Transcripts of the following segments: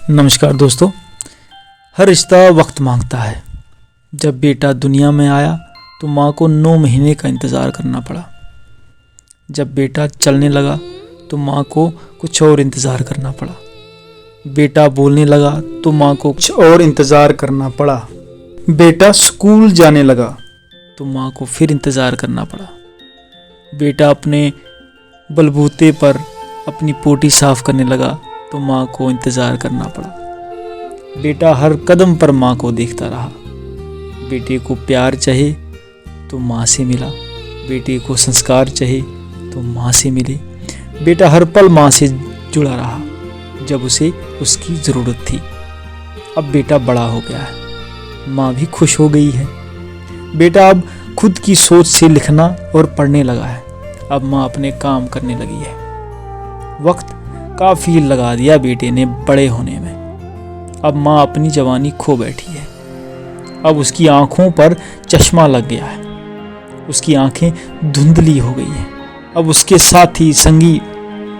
नमस्कार दोस्तों। हर रिश्ता वक्त मांगता है। जब बेटा दुनिया में आया तो माँ को 9 महीने का इंतज़ार करना पड़ा। जब बेटा चलने लगा तो माँ को कुछ और इंतज़ार करना पड़ा। बेटा बोलने लगा तो माँ को कुछ और इंतज़ार करना पड़ा। बेटा स्कूल जाने लगा तो माँ को फिर इंतज़ार करना पड़ा। बेटा अपने बलबूते पर अपनी पोटी साफ करने लगा तो माँ को इंतज़ार करना पड़ा। बेटा हर कदम पर माँ को देखता रहा। बेटे को प्यार चाहिए तो माँ से मिला, बेटे को संस्कार चाहिए तो माँ से मिले। बेटा हर पल माँ से जुड़ा रहा जब उसे उसकी ज़रूरत थी। अब बेटा बड़ा हो गया है, माँ भी खुश हो गई है। बेटा अब खुद की सोच से लिखना और पढ़ने लगा है। अब माँ अपने काम करने लगी है। वक्त काफ़ी लगा दिया बेटे ने बड़े होने में। अब माँ अपनी जवानी खो बैठी है। अब उसकी आंखों पर चश्मा लग गया है। उसकी आंखें धुंधली हो गई हैं। अब उसके साथी संगी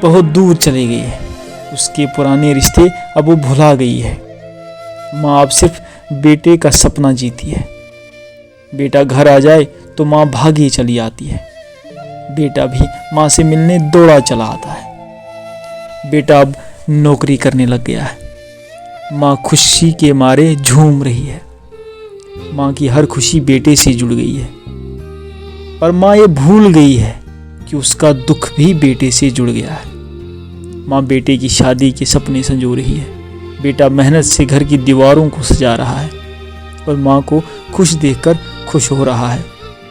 बहुत दूर चले गए हैं। उसके पुराने रिश्ते अब वो भुला गई है। माँ अब सिर्फ बेटे का सपना जीती है। बेटा घर आ जाए तो माँ भागी चली आती है। बेटा भी माँ से मिलने दौड़ा चला आता है। बेटा अब नौकरी करने लग गया है। माँ खुशी के मारे झूम रही है। माँ की हर खुशी बेटे से जुड़ गई है। पर माँ ये भूल गई है कि उसका दुख भी बेटे से जुड़ गया है। माँ बेटे की शादी के सपने संजो रही है। बेटा मेहनत से घर की दीवारों को सजा रहा है और माँ को खुश देखकर खुश हो रहा है।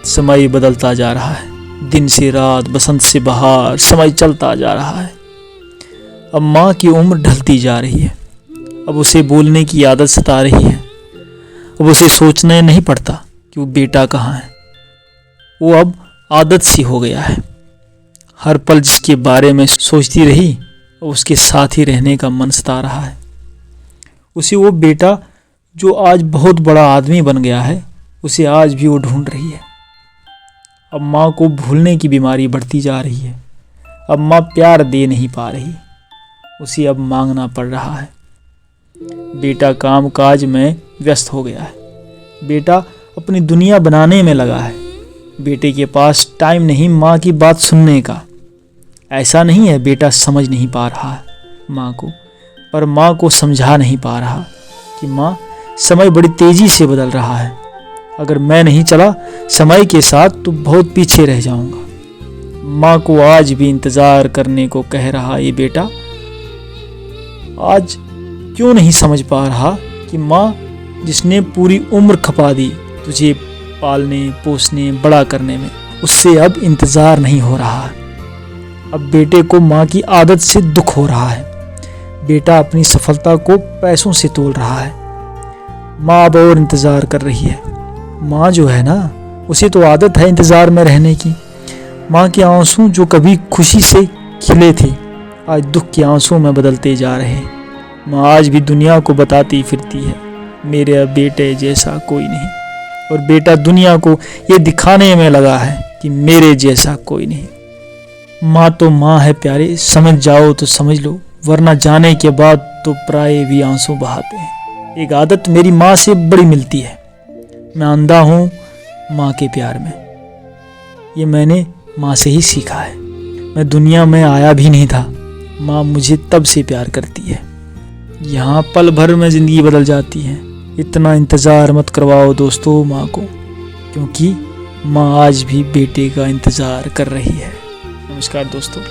समय बदलता जा रहा है। दिन से रात, बसंत से बहार, समय चलता जा रहा है। अब माँ की उम्र ढलती जा रही है। अब उसे बोलने की आदत सता रही है। अब उसे सोचना नहीं पड़ता कि वो बेटा कहाँ है। वो अब आदत सी हो गया है। हर पल जिसके बारे में सोचती रही और उसके साथ ही रहने का मन सता रहा है। उसे वो बेटा जो आज बहुत बड़ा आदमी बन गया है, उसे आज भी वो ढूंढ रही है। अब माँ को भूलने की बीमारी बढ़ती जा रही है। अब माँ प्यार दे नहीं पा रही, उसे अब मांगना पड़ रहा है। बेटा काम काज में व्यस्त हो गया है। बेटा अपनी दुनिया बनाने में लगा है। बेटे के पास टाइम नहीं माँ की बात सुनने का। ऐसा नहीं है बेटा समझ नहीं पा रहा है माँ को, पर माँ को समझा नहीं पा रहा कि माँ समय बड़ी तेज़ी से बदल रहा है। अगर मैं नहीं चला समय के साथ तो बहुत पीछे रह जाऊंगा। माँ को आज भी इंतज़ार करने को कह रहा ये बेटा आज क्यों नहीं समझ पा रहा कि माँ जिसने पूरी उम्र खपा दी तुझे पालने पोसने बड़ा करने में, उससे अब इंतज़ार नहीं हो रहा। अब बेटे को माँ की आदत से दुख हो रहा है। बेटा अपनी सफलता को पैसों से तोल रहा है। माँ अब और इंतज़ार कर रही है। माँ जो है ना, उसे तो आदत है इंतज़ार में रहने की। माँ के आंसू जो कभी खुशी से खिले थे, आज दुख के आंसू में बदलते जा रहे हैं। माँ आज भी दुनिया को बताती फिरती है, मेरे बेटे जैसा कोई नहीं। और बेटा दुनिया को ये दिखाने में लगा है कि मेरे जैसा कोई नहीं। माँ तो माँ है प्यारे, समझ जाओ तो समझ लो, वरना जाने के बाद तो पराए भी आंसू बहाते हैं। एक आदत मेरी माँ से बड़ी मिलती है। मैं अंधा हूँ माँ के प्यार में। ये मैंने माँ से ही सीखा है। मैं दुनिया में आया भी नहीं था, माँ मुझे तब से प्यार करती है। यहाँ पल भर में ज़िंदगी बदल जाती है। इतना इंतज़ार मत करवाओ दोस्तों माँ को, क्योंकि माँ आज भी बेटे का इंतज़ार कर रही है। नमस्कार दोस्तों।